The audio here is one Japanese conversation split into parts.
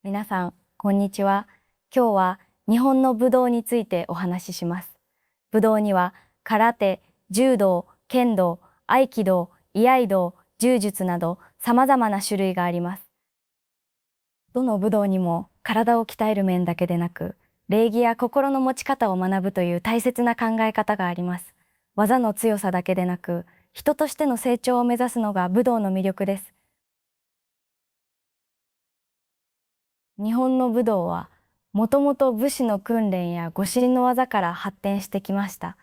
皆さん、こんにちは。今日は日本の武道についてお話しします。武道には空手、柔道、剣道、合気道、居合道、柔術など様々な種類があります。どの武道にも体を鍛える面だけでなく、礼儀や心の持ち方を学ぶという大切な考え方があります。技の強さだけでなく、人としての成長を目指すのが武道の魅力です。日本の武道は、もともと武士の訓練や護身の技から発展してきました。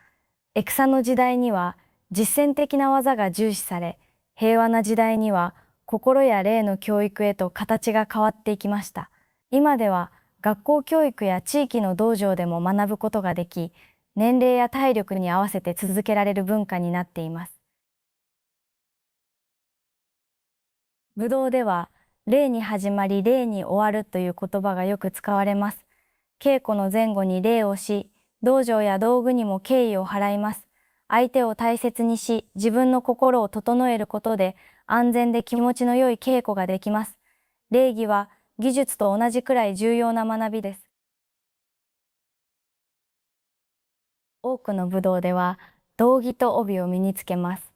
戦の時代には実践的な技が重視され、平和な時代には心や霊の教育へと形が変わっていきました。今では学校教育や地域の道場でも学ぶことができ、年齢や体力に合わせて続けられる文化になっています。武道では、礼に始まり礼に終わるという言葉がよく使われます。稽古の前後に礼をし、道場や道具にも敬意を払います。相手を大切にし、自分の心を整えることで、安全で気持ちの良い稽古ができます。礼儀は技術と同じくらい重要な学びです。多くの武道では、道着と帯を身につけます。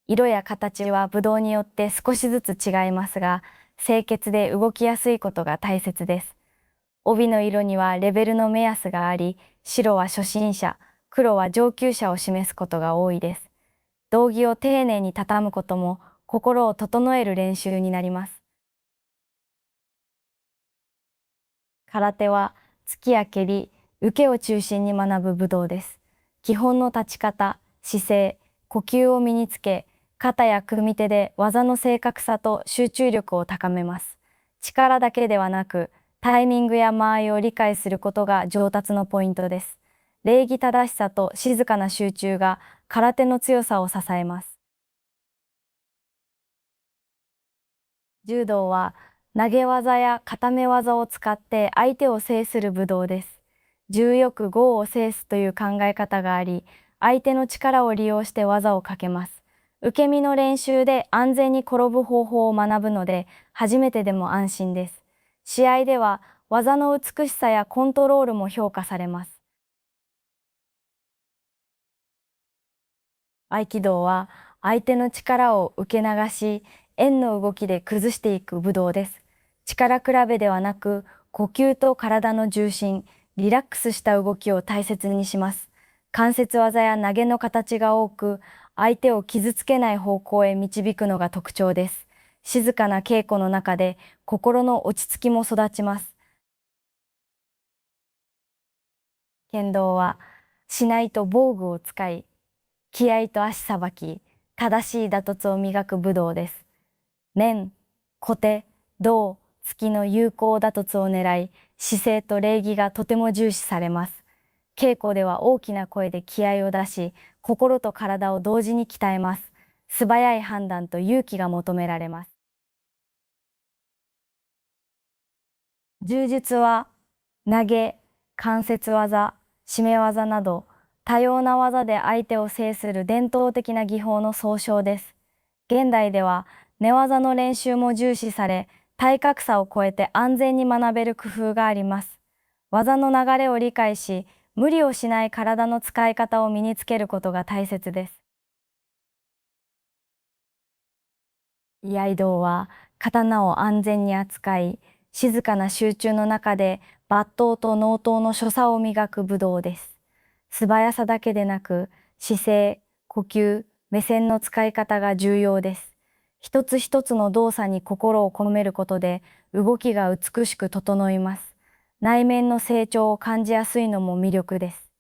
色や形は武道によって少しずつ違いますが、清潔で動きやすいことが大切です。帯の色にはレベルの目安があり、白は初心者、黒は上級者を示すことが多いです。道着を丁寧に畳むことも心を整える練習になります。空手は突きや蹴り、受けを中心に学ぶ武道です。基本の立ち方、姿勢、呼吸を身につけ、肩や組手で技の正確さと集中力を高めます。力だけではなく、タイミングや間合いを理解することが上達のポイントです。礼儀正しさと静かな集中が空手の強さを支えます。柔道は投げ技や固め技を使って相手を制する武道です。柔よく剛を制すという考え方があり、相手の力を利用して技をかけます。受け身の練習で安全に転ぶ方法を学ぶので、初めてでも安心です。試合では技の美しさやコントロールも評価されます。合気道は相手の力を受け流し、円の動きで崩していく武道です。力比べではなく、呼吸と体の重心、リラックスした動きを大切にします。関節技や投げの形が多く、相手を傷つけない方向へ導くのが特徴です。静かな稽古の中で心の落ち着きも育ちます。剣道は、しないと防具を使い、気合と足さばき、正しい打突を磨く武道です。面、小手、胴、突きの有効打突を狙い、姿勢と礼儀がとても重視されます。稽古では大きな声で気合を出し、心と体を同時に鍛えます。素早い判断と勇気が求められます。柔術は、投げ、関節技、締め技など、多様な技で相手を制する伝統的な技法の総称です。現代では寝技の練習も重視され、体格差を超えて安全に学べる工夫があります。技の流れを理解し、無理をしない体の使い方を身につけることが大切です。居合道は刀を安全に扱い、静かな集中の中で抜刀と納刀の所作を磨く武道です。素早さだけでなく、姿勢、呼吸、目線の使い方が重要です。一つ一つの動作に心を込めることで、動きが美しく整います。内面の成長を感じやすいのも魅力です。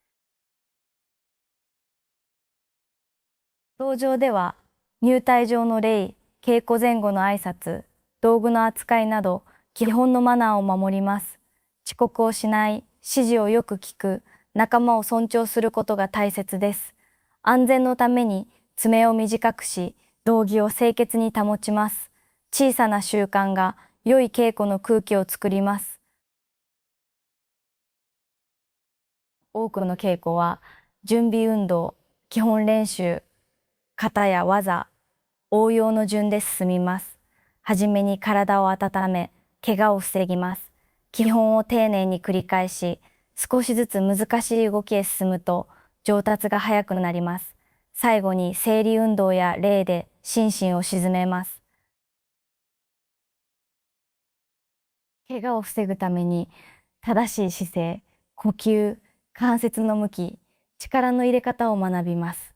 道場では、入退場の礼、稽古前後の挨拶、道具の扱いなど、基本のマナーを守ります。遅刻をしない、指示をよく聞く、仲間を尊重することが大切です。安全のために爪を短くし、道着を清潔に保ちます。小さな習慣が良い稽古の空気を作ります。多くの稽古は、準備運動、基本練習、型や技、応用の順で進みます。はじめに体を温め、怪我を防ぎます。基本を丁寧に繰り返し、少しずつ難しい動きへ進むと上達が早くなります。最後に整理運動や礼で心身を鎮めます。怪我を防ぐために正しい姿勢、呼吸、関節の向き、力の入れ方を学びます。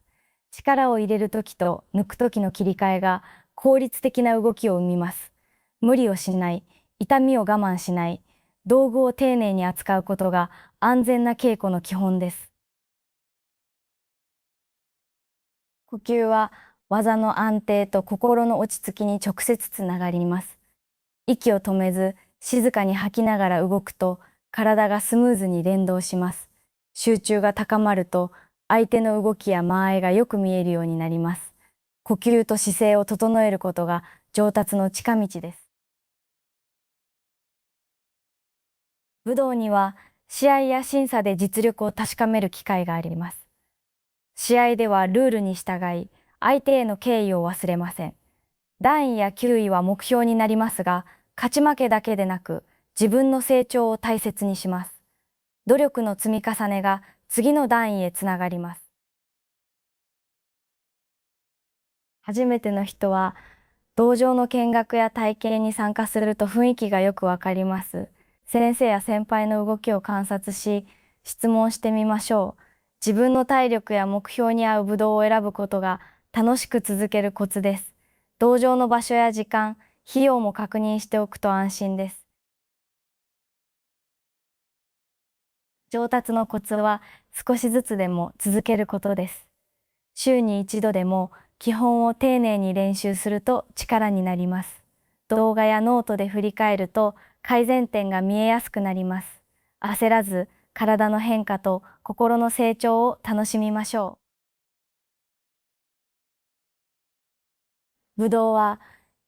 力を入れるときと抜くときの切り替えが効率的な動きを生みます。無理をしない、痛みを我慢しない、道具を丁寧に扱うことが安全な稽古の基本です。呼吸は技の安定と心の落ち着きに直接つながります。息を止めず静かに吐きながら動くと体がスムーズに連動します。集中が高まると相手の動きや間合いがよく見えるようになります。呼吸と姿勢を整えることが上達の近道です。武道には試合や審査で実力を確かめる機会があります。試合ではルールに従い、相手への敬意を忘れません。段位や球位は目標になりますが、勝ち負けだけでなく、自分の成長を大切にします。努力の積み重ねが次の段位へつながります。初めての人は、道場の見学や体験に参加すると雰囲気がよくわかります。先生や先輩の動きを観察し、質問してみましょう。自分の体力や目標に合う武道を選ぶことが楽しく続けるコツです。道場の場所や時間、費用も確認しておくと安心です。上達のコツは少しずつでも続けることです。週に一度でも基本を丁寧に練習すると力になります。動画やノートで振り返ると改善点が見えやすくなります。焦らず体の変化と心の成長を楽しみましょう。武道は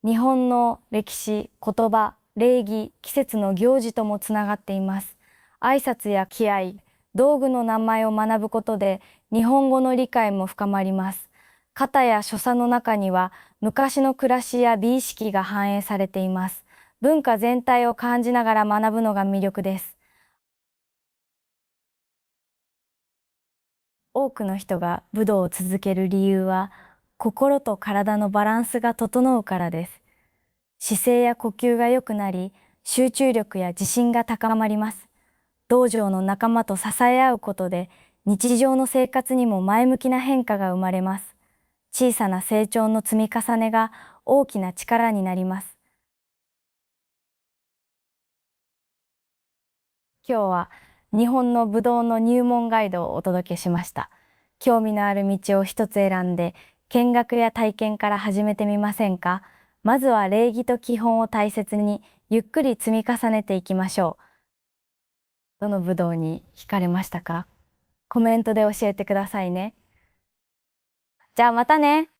日本の歴史、言葉、礼儀、季節の行事ともつながっています。挨拶や気合、道具の名前を学ぶことで日本語の理解も深まります。型や所作の中には昔の暮らしや美意識が反映されています。文化全体を感じながら学ぶのが魅力です。多くの人が武道を続ける理由は、心と体のバランスが整うからです。姿勢や呼吸が良くなり、集中力や自信が高まります。道場の仲間と支え合うことで、日常の生活にも前向きな変化が生まれます。小さな成長の積み重ねが大きな力になります。今日は日本の武道の入門ガイドをお届けしました。興味のある道を一つ選んで、見学や体験から始めてみませんか？まずは礼儀と基本を大切に、ゆっくり積み重ねていきましょう。どの武道に惹かれましたか？コメントで教えてくださいね。じゃあまたね。